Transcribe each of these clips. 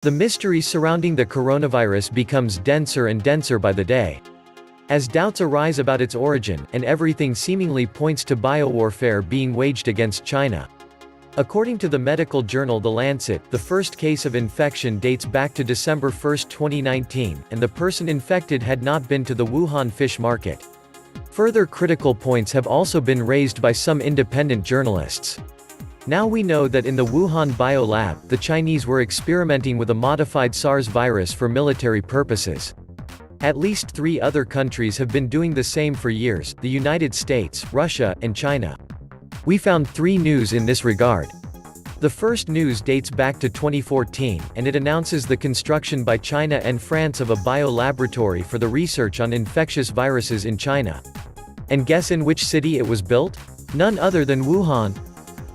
The mystery surrounding the coronavirus becomes denser and denser by the day. As doubts arise about its origin, and everything seemingly points to biowarfare being waged against China. According to the medical journal The Lancet, the first case of infection dates back to December 1, 2019, and the person infected had not been to the Wuhan fish market. Further critical points have also been raised by some independent journalists. Now we know that in the Wuhan biolab, the Chinese were experimenting with a modified SARS virus for military purposes. At least 3 other countries have been doing the same for years: the United States, Russia, and China. We found 3 news in this regard. The first news dates back to 2014, and it announces the construction by China and France of a biolaboratory for the research on infectious viruses in China. And guess in which city it was built? None other than Wuhan.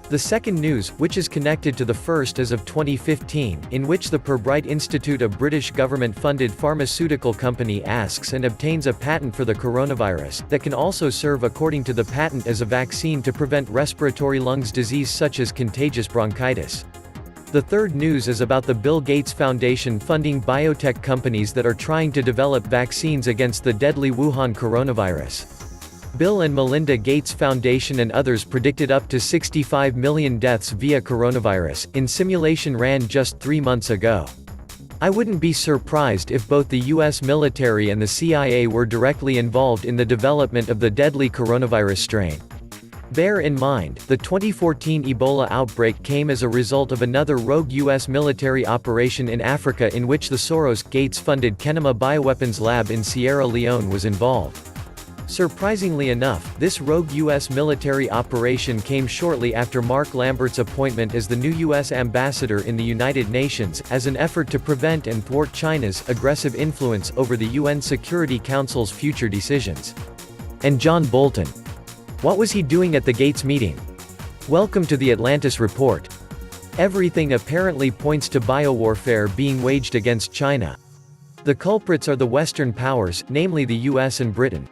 The second news, which is connected to the first as of 2015, in which the Pirbright Institute, a British government-funded pharmaceutical company, asks and obtains a patent for the coronavirus, that can also serve according to the patent as a vaccine to prevent respiratory lungs disease such as contagious bronchitis. The third news is about the Bill Gates Foundation funding biotech companies that are trying to develop vaccines against the deadly Wuhan coronavirus. Bill and Melinda Gates Foundation and others predicted up to 65 million deaths via coronavirus, in simulation ran just 3 months ago. I wouldn't be surprised if both the US military and the CIA were directly involved in the development of the deadly coronavirus strain. Bear in mind, the 2014 Ebola outbreak came as a result of another rogue US military operation in Africa in which the Soros-Gates-funded Kenema Bioweapons Lab in Sierra Leone was involved. Surprisingly enough, this rogue U.S. military operation came shortly after Mark Lambert's appointment as the new U.S. ambassador in the United Nations, as an effort to prevent and thwart China's aggressive influence over the UN Security Council's future decisions. And John Bolton. What was he doing at the Gates meeting? Welcome to the Atlantis Report. Everything apparently points to biowarfare being waged against China. The culprits are the Western powers, namely the US and Britain.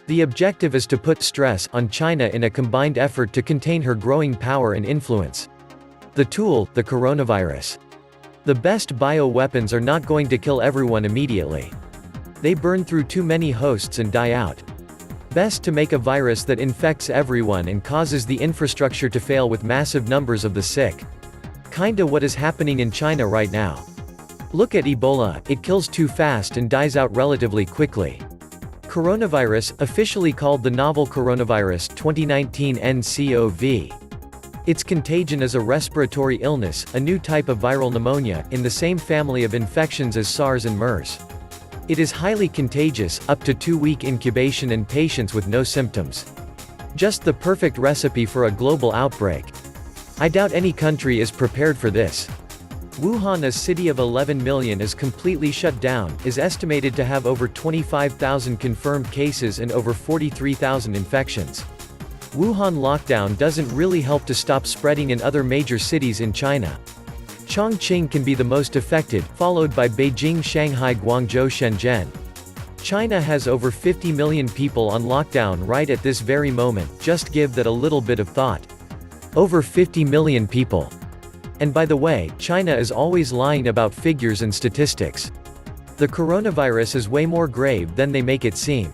The objective is to put stress on China in a combined effort to contain her growing power and influence. The tool, the coronavirus. The best bioweapons are not going to kill everyone immediately. They burn through too many hosts and die out. Best to make a virus that infects everyone and causes the infrastructure to fail with massive numbers of the sick. Kinda what is happening in China right now. Look at Ebola, it kills too fast and dies out relatively quickly. Coronavirus, officially called the novel coronavirus 2019 nCoV. Its contagion is a respiratory illness, a new type of viral pneumonia, in the same family of infections as SARS and MERS. It is highly contagious, up to 2-week incubation and patients with no symptoms. Just the perfect recipe for a global outbreak. I doubt any country is prepared for this. Wuhan, a city of 11 million, is completely shut down, is estimated to have over 25,000 confirmed cases and over 43,000 infections. Wuhan lockdown doesn't really help to stop spreading in other major cities in China. Chongqing can be the most affected, followed by Beijing, Shanghai, Guangzhou, Shenzhen. China has over 50 million people on lockdown right at this very moment, just give that a little bit of thought. Over 50 million people. And by the way, China is always lying about figures and statistics. The coronavirus is way more grave than they make it seem.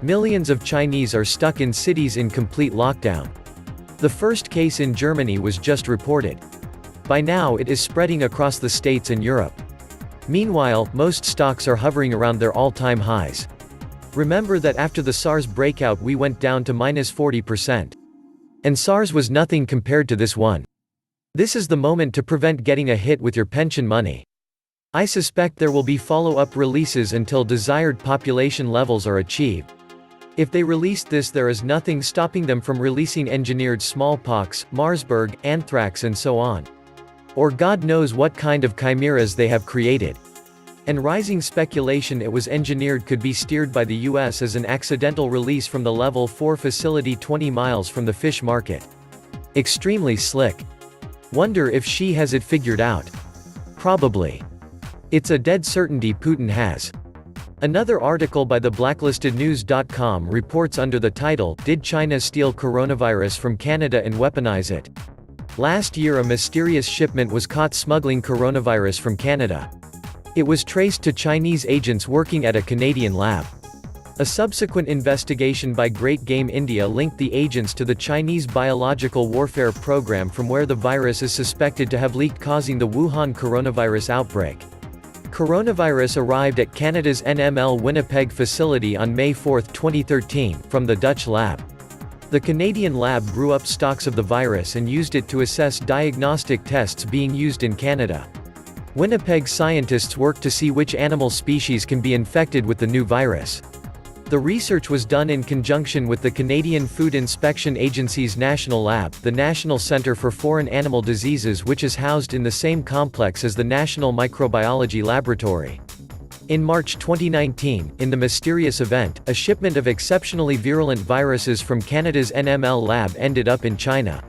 Millions of Chinese are stuck in cities in complete lockdown. The first case in Germany was just reported. By now it is spreading across the States and Europe. Meanwhile, most stocks are hovering around their all-time highs. Remember that after the SARS breakout we went down to -40%. And SARS was nothing compared to this one. This is the moment to prevent getting a hit with your pension money. I suspect there will be follow-up releases until desired population levels are achieved. If they release this, there is nothing stopping them from releasing engineered smallpox, Marsburg, anthrax and so on. Or God knows what kind of chimeras they have created. And rising speculation it was engineered could be steered by the US as an accidental release from the Level 4 facility 20 miles from the fish market. Extremely slick. Wonder if she has it figured out. Probably. It's a dead certainty Putin has. Another article by the blacklistednews.com reports under the title, "Did China Steal Coronavirus from Canada and Weaponize It?" Last year a mysterious shipment was caught smuggling coronavirus from Canada. It was traced to Chinese agents working at a Canadian lab. A subsequent investigation by Great Game India linked the agents to the Chinese biological warfare program from where the virus is suspected to have leaked, causing the Wuhan coronavirus outbreak. Coronavirus arrived at Canada's NML Winnipeg facility on May 4, 2013, from the Dutch lab. The Canadian lab grew up stocks of the virus and used it to assess diagnostic tests being used in Canada. Winnipeg scientists worked to see which animal species can be infected with the new virus. The research was done in conjunction with the Canadian Food Inspection Agency's National Lab, the National Centre for Foreign Animal Diseases, which is housed in the same complex as the National Microbiology Laboratory. In March 2019, in the mysterious event, a shipment of exceptionally virulent viruses from Canada's NML lab ended up in China.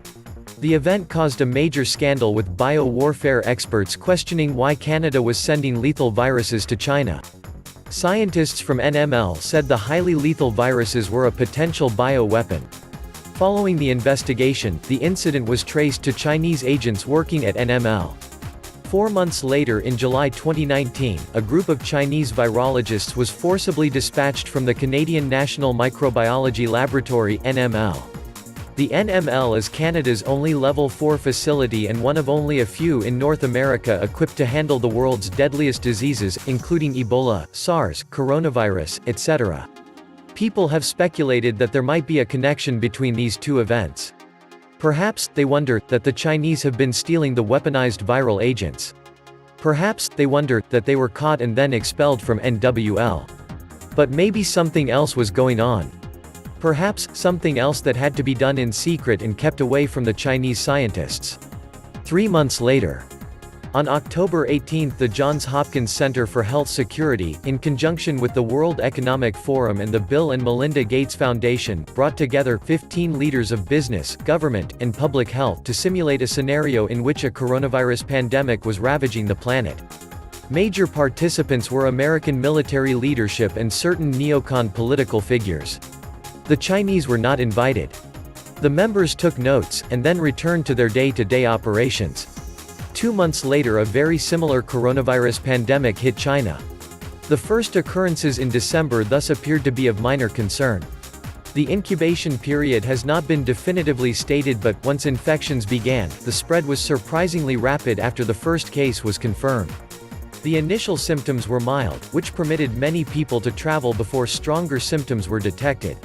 The event caused a major scandal, with bio-warfare experts questioning why Canada was sending lethal viruses to China. Scientists from NML said the highly lethal viruses were a potential bioweapon. Following the investigation, the incident was traced to Chinese agents working at NML. 4 months later, in July 2019, a group of Chinese virologists was forcibly dispatched from the Canadian National Microbiology Laboratory (NML). The NML is Canada's only Level 4 facility and one of only a few in North America equipped to handle the world's deadliest diseases, including Ebola, SARS, coronavirus, etc. People have speculated that there might be a connection between these two events. Perhaps, they wonder, that the Chinese have been stealing the weaponized viral agents. Perhaps, they wonder, that they were caught and then expelled from NWL. But maybe something else was going on. Perhaps, something else that had to be done in secret and kept away from the Chinese scientists. 3 months later. On October 18, the Johns Hopkins Center for Health Security, in conjunction with the World Economic Forum and the Bill and Melinda Gates Foundation, brought together 15 leaders of business, government, and public health to simulate a scenario in which a coronavirus pandemic was ravaging the planet. Major participants were American military leadership and certain neocon political figures. The Chinese were not invited. The members took notes, and then returned to their day-to-day operations. 2 months later, a very similar coronavirus pandemic hit China. The first occurrences in December thus appeared to be of minor concern. The incubation period has not been definitively stated, but, once infections began, the spread was surprisingly rapid after the first case was confirmed. The initial symptoms were mild, which permitted many people to travel before stronger symptoms were detected.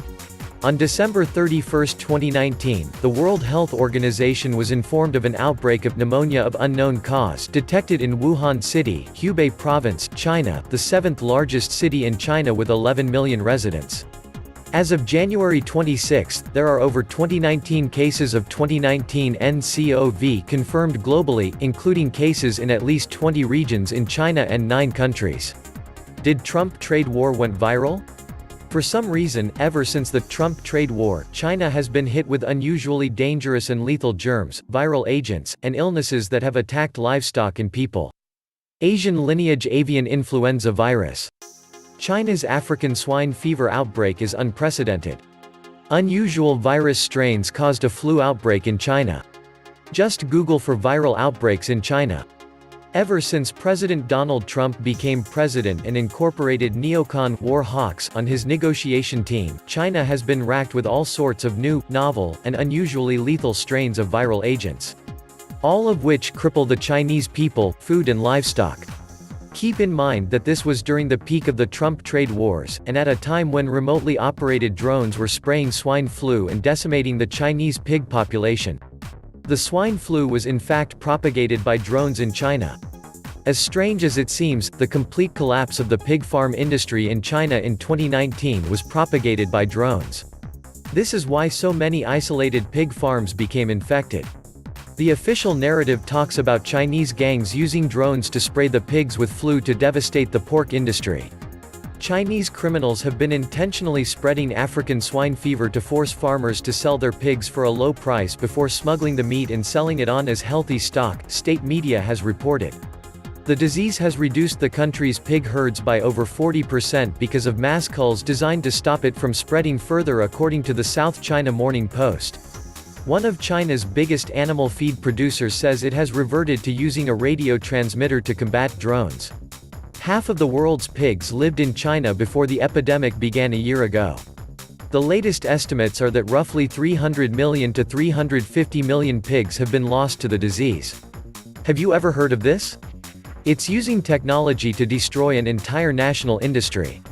On December 31, 2019, the World Health Organization was informed of an outbreak of pneumonia of unknown cause detected in Wuhan City, Hubei Province, China, the 7th largest city in China with 11 million residents. As of January 26, there are over 2019 cases of 2019 nCoV confirmed globally, including cases in at least 20 regions in China and 9 countries. Did Trump trade war went viral? For some reason, ever since the Trump trade war, China has been hit with unusually dangerous and lethal germs, viral agents, and illnesses that have attacked livestock and people. Asian lineage avian influenza virus. China's African swine fever outbreak is unprecedented. Unusual virus strains caused a flu outbreak in China. Just Google for viral outbreaks in China. Ever since President Donald Trump became president and incorporated neocon war hawks on his negotiation team, China has been racked with all sorts of new, novel, and unusually lethal strains of viral agents. All of which cripple the Chinese people, food and livestock. Keep in mind that this was during the peak of the Trump trade wars, and at a time when remotely operated drones were spraying swine flu and decimating the Chinese pig population. The swine flu was in fact propagated by drones in China. As strange as it seems, the complete collapse of the pig farm industry in China in 2019 was propagated by drones. This is why so many isolated pig farms became infected. The official narrative talks about Chinese gangs using drones to spray the pigs with flu to devastate the pork industry. Chinese criminals have been intentionally spreading African swine fever to force farmers to sell their pigs for a low price before smuggling the meat and selling it on as healthy stock, state media has reported. The disease has reduced the country's pig herds by over 40% because of mass culls designed to stop it from spreading further, according to the South China Morning Post. One of China's biggest animal feed producers says it has reverted to using a radio transmitter to combat drones. Half of the world's pigs lived in China before the epidemic began a year ago. The latest estimates are that roughly 300 million to 350 million pigs have been lost to the disease. Have you ever heard of this? It's using technology to destroy an entire national industry.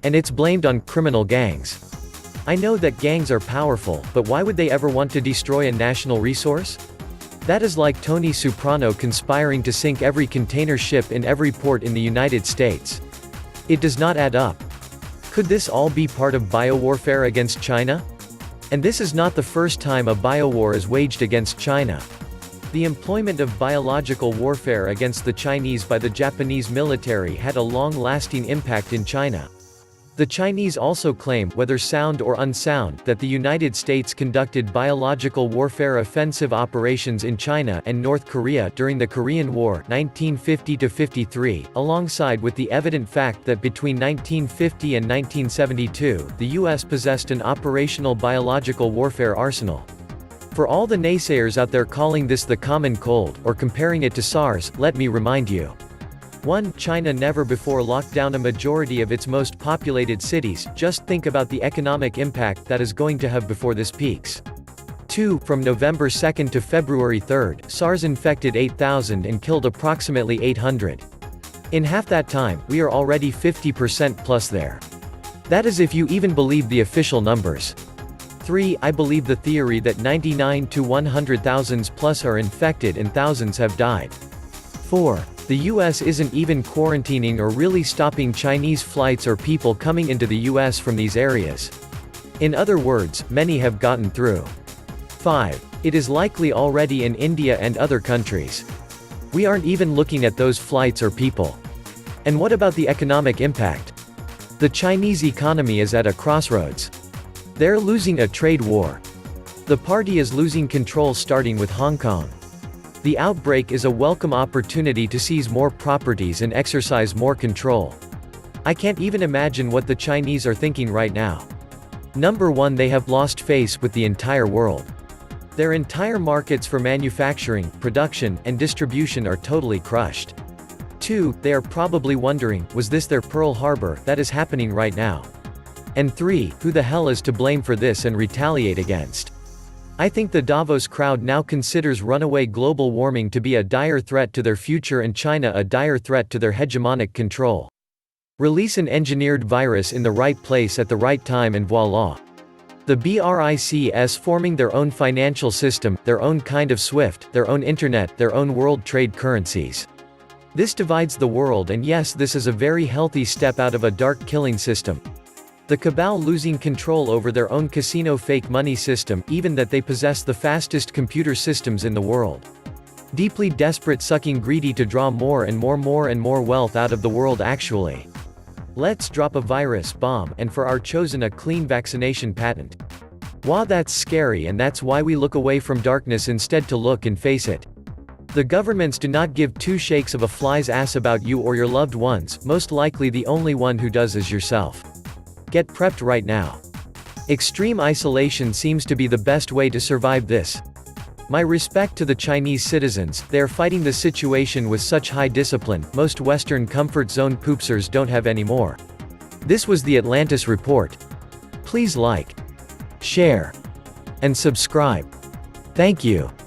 And it's blamed on criminal gangs. I know that gangs are powerful, but why would they ever want to destroy a national resource? That is like Tony Soprano conspiring to sink every container ship in every port in the United States. It does not add up. Could this all be part of biowarfare against China? And this is not the first time a biowar is waged against China. The employment of biological warfare against the Chinese by the Japanese military had a long-lasting impact in China. The Chinese also claim, whether sound or unsound, that the United States conducted biological warfare offensive operations in China and North Korea during the Korean War 1950–53, alongside with the evident fact that between 1950 and 1972, the U.S. possessed an operational biological warfare arsenal. For all the naysayers out there calling this the common cold, or comparing it to SARS, let me remind you. 1. China never before locked down a majority of its most populated cities, just think about the economic impact that is going to have before this peaks. 2. From November 2 to February 3, SARS infected 8,000 and killed approximately 800. In half that time, we are already 50% plus there. That is if you even believe the official numbers. 3. I believe the theory that 99 to 100,000 plus are infected and thousands have died. 4. The US isn't even quarantining or really stopping Chinese flights or people coming into the US from these areas. In other words, many have gotten through. 5. It is likely already in India and other countries. We aren't even looking at those flights or people. And what about the economic impact? The Chinese economy is at a crossroads. They're losing a trade war. The party is losing control starting with Hong Kong. The outbreak is a welcome opportunity to seize more properties and exercise more control. I can't even imagine what the Chinese are thinking right now. Number 1, they have lost face with the entire world. Their entire markets for manufacturing, production, and distribution are totally crushed. 2, they are probably wondering, was this their Pearl Harbor? That is happening right now. And 3, who the hell is to blame for this and retaliate against? I think the Davos crowd now considers runaway global warming to be a dire threat to their future and China a dire threat to their hegemonic control. Release an engineered virus in the right place at the right time and voila. The BRICS forming their own financial system, their own kind of SWIFT, their own internet, their own world trade currencies. This divides the world, and yes, this is a very healthy step out of a dark killing system. The cabal losing control over their own casino fake money system, even that they possess the fastest computer systems in the world. Deeply desperate, sucking greedy to draw more and more wealth out of the world actually. Let's drop a virus bomb, and for our chosen a clean vaccination patent. Wow, that's scary, and that's why we look away from darkness instead to look and face it. The governments do not give two shakes of a fly's ass about you or your loved ones, most likely the only one who does is yourself. Get prepped right now. Extreme isolation seems to be the best way to survive this. My respect to the Chinese citizens, they are fighting the situation with such high discipline, most Western comfort zone poopsers don't have anymore. This was the Atlantis Report. Please like, share, and subscribe. Thank you.